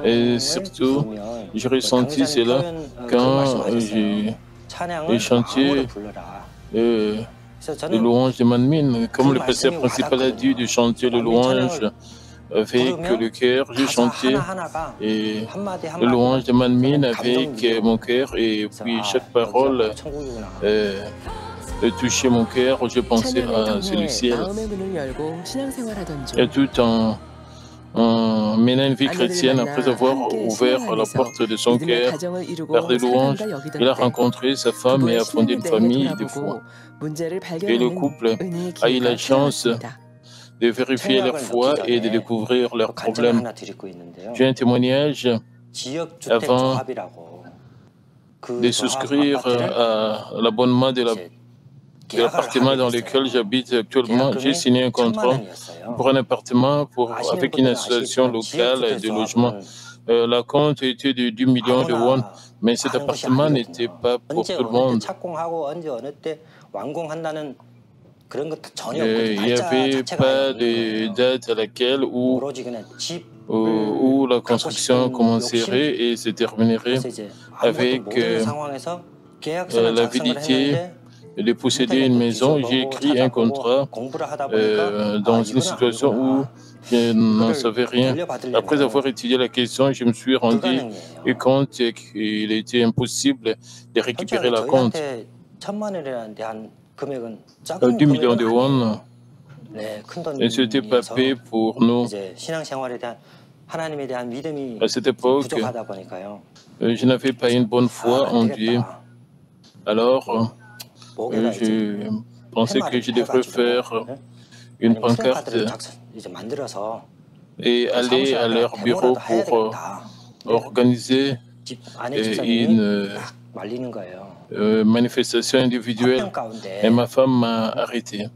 Et surtout, j'ai ressenti cela quand j'ai chanté le louange de Manmin. Comme le pasteur principal a dit de chanter le louange avec le cœur, j'ai chanté et le louange de Manmin avec mon cœur, et puis chaque parole touchait mon cœur. Je pensais à le ciel. Et tout en menant une vie chrétienne, après avoir ouvert la porte de son cœur par des louanges, il a rencontré sa femme et a fondé une famille de foi. Et le couple a eu la chance de vérifier leur foi et de découvrir leurs problèmes. J'ai un témoignage avant de souscrire à l'abonnement de l'appartement dans lequel j'habite actuellement. J'ai signé un contrat pour un appartement avec une association locale de logement. La compte était de 10 millions de won, mais cet appartement n'était pas pour tout le monde. Il n'y avait pas de date à laquelle où la construction commencerait et se terminerait avec l'avidité de posséder une maison. J'ai écrit un contrat dans une situation où je n'en savais rien. Après avoir étudié la question, je me suis rendu compte qu'il était impossible de récupérer la compte. 10 millions de won, et c'était pas payé pour nous. À cette époque, je n'avais pas une bonne foi en Dieu. Alors, je pensais que je devrais faire une pancarte et aller à leur bureau pour organiser une manifestation individuelle. Et ma femme m'a arrêté.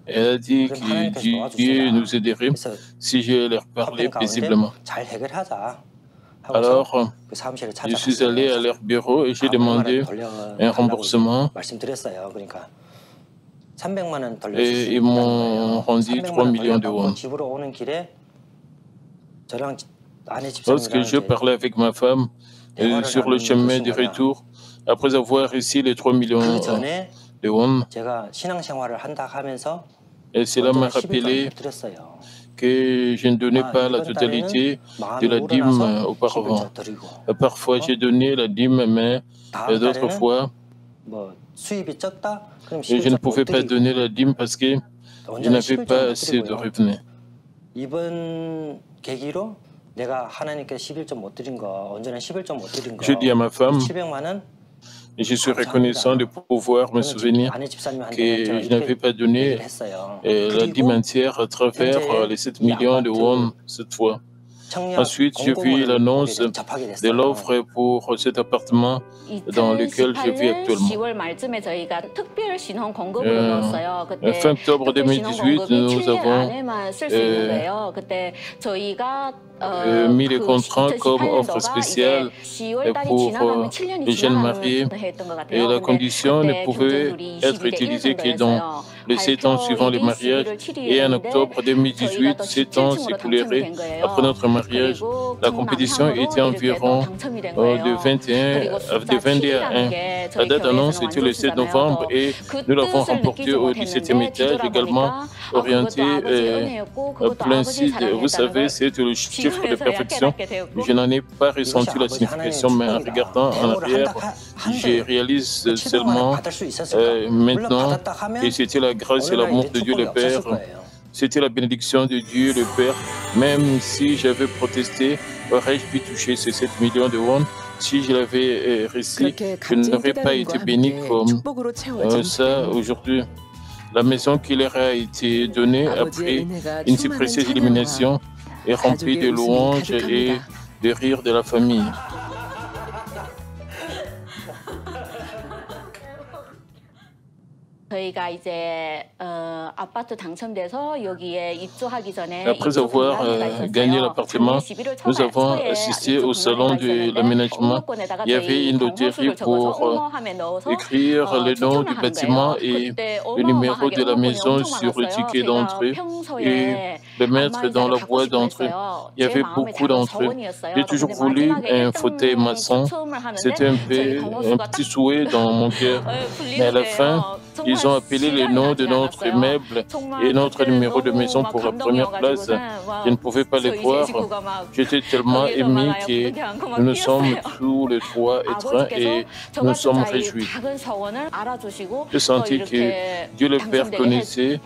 Elle a dit que Dieu nous aiderait si je leur parlais paisiblement. Alors, je suis allé à leur bureau et j'ai demandé un remboursement. Et ils m'ont rendu 3 millions de won. Lorsque je parlais avec ma femme sur le chemin du retour, après avoir reçu les 3 millions de won, et cela m'a rappelé que je ne donnais pas la totalité de la dîme auparavant. Parfois, j'ai donné la dîme, mais d'autres fois, je ne pouvais pas donner la dîme parce que je n'avais pas assez de revenus. Je dis à ma femme, et je suis reconnaissant de pouvoir me souvenir que je n'avais pas donné la dîme entière à travers les 7 millions de won cette fois. Ensuite, j'ai vu l'annonce de l'offre pour cet appartement dans lequel je vis actuellement. Fin octobre 2018, nous avons mis le contrat comme offre spéciale pour les jeunes mariés, et la condition ne pouvait être utilisée que dans les 7 ans suivant le mariage, et en octobre 2018, 7 ans s'écouleraient après notre mariage. La compétition était environ de 22 à 1. La date d'annonce était le 7 novembre et nous l'avons remporté au 17e étage, également orienté plein sud. Vous savez, c'est le chiffre de perfection. Je n'en ai pas ressenti la signification, mais en regardant en arrière, je réalise seulement maintenant que c'était la grâce et l'amour de Dieu le Père. C'était la bénédiction de Dieu le Père. Même si j'avais protesté, aurais-je pu toucher ces 7 millions de won? Si je l'avais reçu, je n'aurais pas été béni comme ça aujourd'hui. La maison qui leur a été donnée après une si précieuse illumination est remplie de louanges et de rires de la famille. Après avoir gagné l'appartement, nous avons assisté au salon de l'aménagement. Il y avait une loterie pour écrire le nom du bâtiment et le numéro de la maison sur le ticket d'entrée. Et les mettre dans la boîte d'entrée. Il y avait beaucoup d'entre eux. J'ai toujours voulu un fauteuil maçon. C'était un petit souhait dans mon cœur. Mais à la fin, ils ont appelé le nom de notre immeuble et notre numéro de maison pour la première place. Je ne pouvais pas le croire. J'étais tellement ému que nous nous sommes tous les trois étreints et nous sommes réjouis. J'ai senti que Dieu le Père connaissait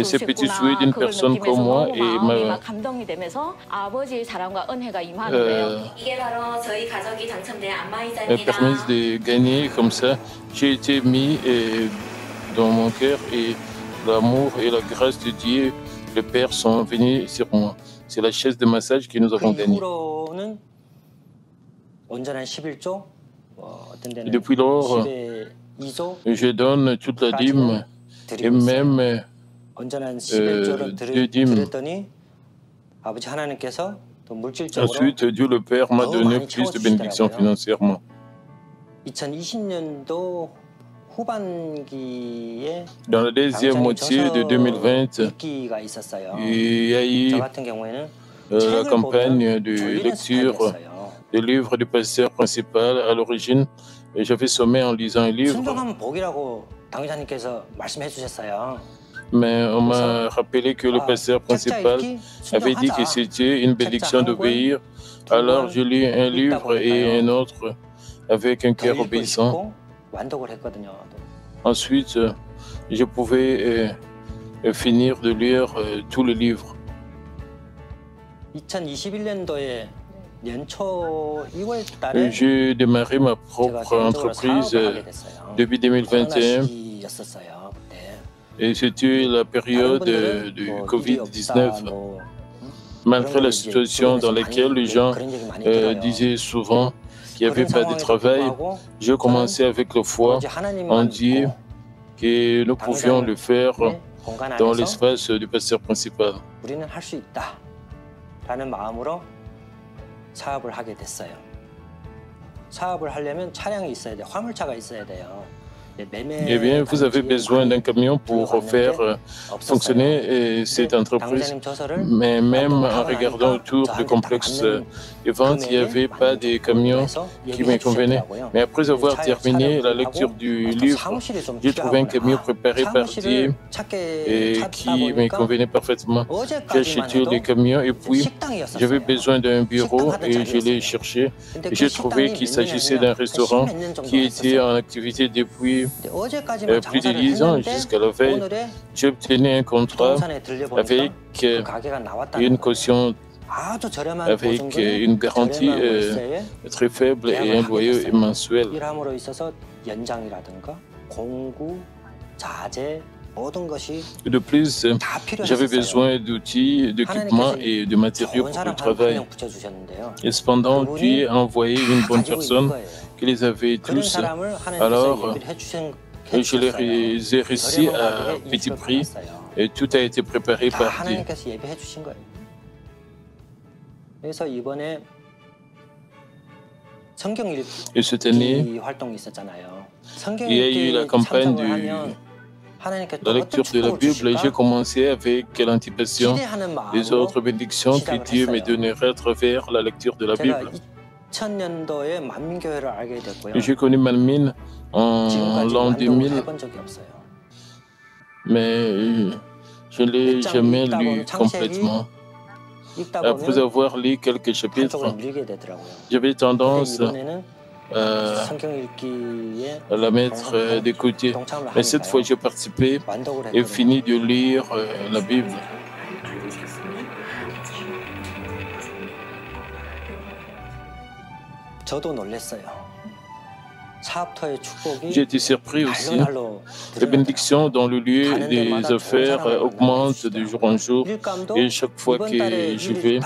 ces petits souhaits d'une personne comme moi et m'a permis de gagner comme ça. J'ai été mis dans mon cœur et l'amour et la grâce de Dieu, le Père, sont venus sur moi. C'est la chaise de massage que nous avons gagnée. Depuis lors, je donne toute la dîme et même 2 dîmes. Ensuite, Dieu le Père m'a donné plus de bénédictions financièrement. Dans la deuxième moitié de 2020, il y a eu la campagne de lecture des livres du pasteur principal. À l'origine, j'avais sommé en lisant un livre. Mais on m'a rappelé que le pasteur principal avait dit que c'était une bénédiction d'obéir. Alors je lis un livre et un autre avec un cœur obéissant. Ensuite, je pouvais finir de lire tous les livres. J'ai démarré ma propre entreprise depuis 2021 et c'était la période du Covid-19. Malgré la situation dans laquelle les gens disaient souvent qu'il n'y avait pas de travail, je commençais avec la foi en Dieu que nous pouvions le faire dans l'espace du pasteur principal. Eh bien, vous avez besoin d'un camion pour faire fonctionner cette entreprise. Mais même en regardant autour du complexe de vente, il n'y avait pas de camion qui me convenait. Mais après avoir terminé la lecture du livre, j'ai trouvé un camion préparé par Dieu et qui me convenait parfaitement. J'ai acheté le camion et puis j'avais besoin d'un bureau et je l'ai cherché. J'ai trouvé qu'il s'agissait d'un restaurant qui était en activité depuis plus de 10 ans. Jusqu'à la veille, j'ai obtenu un contrat avec une caution, avec une garantie très faible et un loyer mensuel. De plus, j'avais besoin d'outils, d'équipements et de matériaux pour le travail. Et cependant, Dieu a envoyé une bonne personne qui les avait tous. Alors, je les ai reçus à petit prix et tout a été préparé par Dieu. Et cette année, il y a eu la campagne de la lecture de la Bible et j'ai commencé avec l'anticipation des autres bénédictions que Dieu me donnerait à travers la lecture de la Bible. J'ai connu Manmin en l'an 2000, mais je ne l'ai jamais lu complètement. Après avoir lu quelques chapitres, j'avais tendance à la mettre de côté. Mais cette fois, j'ai participé et fini de lire la Bible. J'ai été surpris aussi. Les bénédictions dans le lieu des affaires augmentent de jour en jour et chaque fois que j'y vais,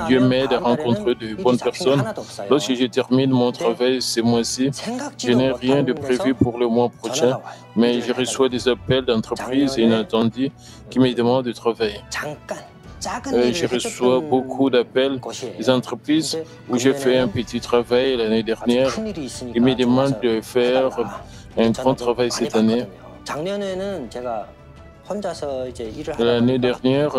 Dieu m'aide à rencontrer de bonnes personnes. Lorsque je termine mon travail ce mois-ci, je n'ai rien de prévu pour le mois prochain, mais je reçois des appels d'entreprises inattendus qui me demandent de travailler. Je reçois beaucoup d'appels des entreprises où j'ai fait un petit travail l'année dernière. Ils me demandent de faire un grand travail cette année. L'année dernière,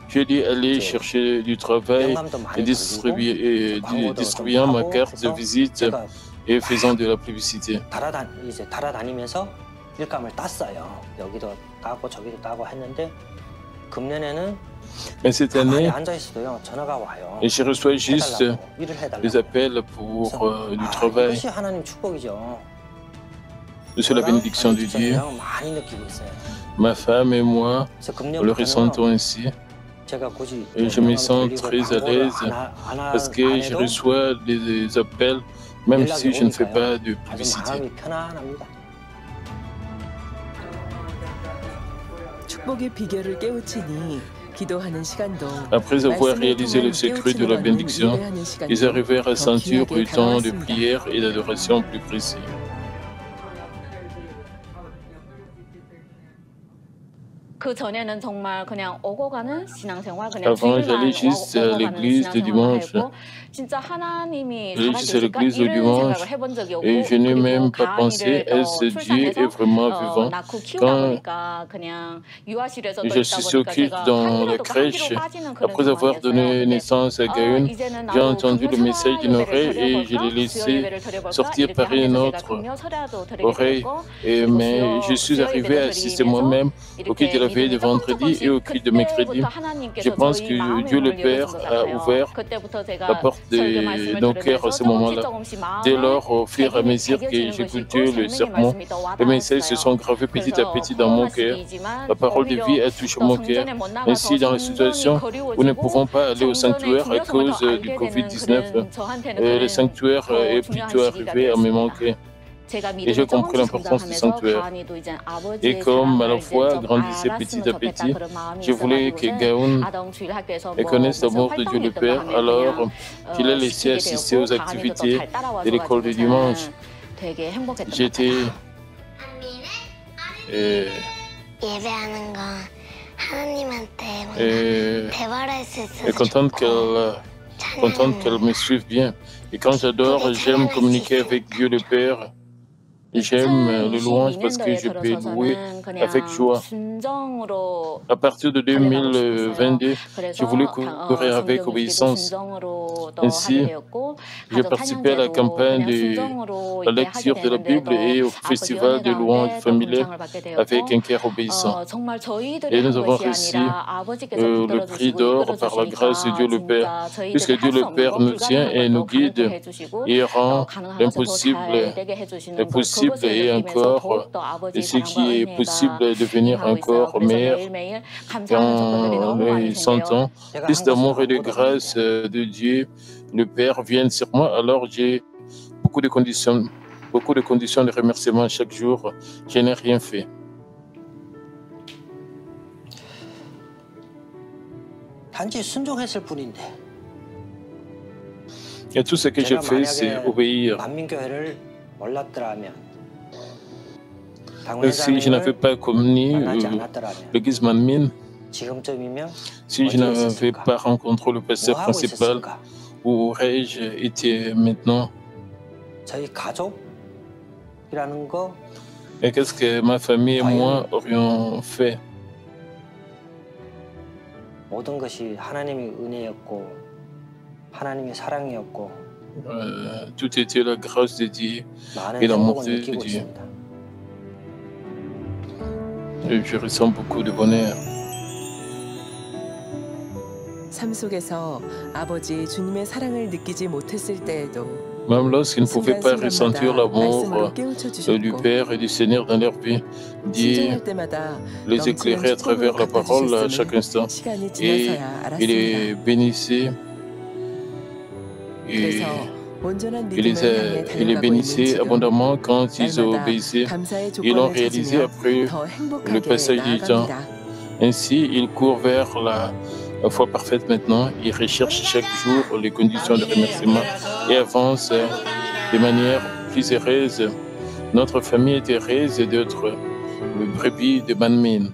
j'ai dû aller chercher du travail et distribuant ma carte de visite et faisant de la publicité. Mais cette année, je reçois juste des appels pour du travail. C'est la bénédiction de Dieu. Ma femme et moi le ressentons ainsi. Et je me sens très à l'aise parce que je reçois des appels même si je ne fais pas de publicité. Après avoir réalisé le secret de la bénédiction, ils arrivèrent à sentir le temps de prière et d'adoration plus précis. Avant, j'allais juste à l'église le dimanche. J'allais juste à l'église le dimanche et je n'ai même pas pensé est-ce que Dieu est vraiment vivant. Quand je suis sorti dans la crèche, après avoir donné naissance à Gaël, j'ai entendu le message d'une oreille et je l'ai laissé sortir par une autre oreille. Mais je suis arrivé à assister moi-même au culte de la veille de vendredi et au culte de mercredi. Je pense que Dieu le Père a ouvert la porte de nos cœurs à ce moment-là. Dès lors, au fur et à mesure que j'écoutais le sermon, les messages se sont gravés petit à petit dans mon cœur. La parole de vie a touché mon cœur. Ainsi, dans la situation où nous ne pouvons pas aller au sanctuaire à cause du Covid-19, le sanctuaire est plutôt arrivé à me manquer. Et j'ai compris l'importance du sanctuaire. Et comme à la fois grandissait petit à petit, je voulais que Gaon connaisse l'amour de Dieu le Père, alors qu'il a laissé assister aux activités de l'école du dimanche. J'étais contente qu'elle me suive bien. Et quand j'adore, j'aime communiquer avec Dieu le Père. J'aime le louange parce que je peux louer avec joie. À partir de 2022, j'ai voulu courir avec obéissance. Ainsi, j'ai participé à la campagne de la lecture de la Bible et au festival de louange familial avec un cœur obéissant. Et nous avons reçu le prix d'or par la grâce de Dieu le Père. Puisque Dieu le Père nous tient et nous guide et rend l'impossible possible et encore ce qui est possible de devenir encore meilleur quand nous sentons plus d'amour et de grâce de Dieu le Père viennent sur moi. Alors j'ai beaucoup de conditions de remerciement chaque jour. Je n'ai rien fait. Et tout ce que j'ai fait, c'est obéir. Si je n'avais pas connu l'église Manmin, si je n'avais pas rencontré le pasteur principal, où aurais-je été maintenant? Et qu'est-ce que ma famille et moi aurions fait? Tout était la grâce de Dieu et l'amour de Dieu. Je ressens beaucoup de bonheur. Même lorsqu'ils ne pouvaient pas ressentir l'amour du Père et du Seigneur dans leur vie, Dieu les éclairait à travers la parole à chaque instant et il les bénissait. Il les bénissait abondamment quand ils obéissaient. Ils l'ont réalisé après le passage du temps. Ainsi, ils courent vers la foi parfaite maintenant. Ils recherchent chaque jour les conditions de remerciement et avancent de manière plus heureuse. Notre famille est heureuse d'être le brebis de Banmin.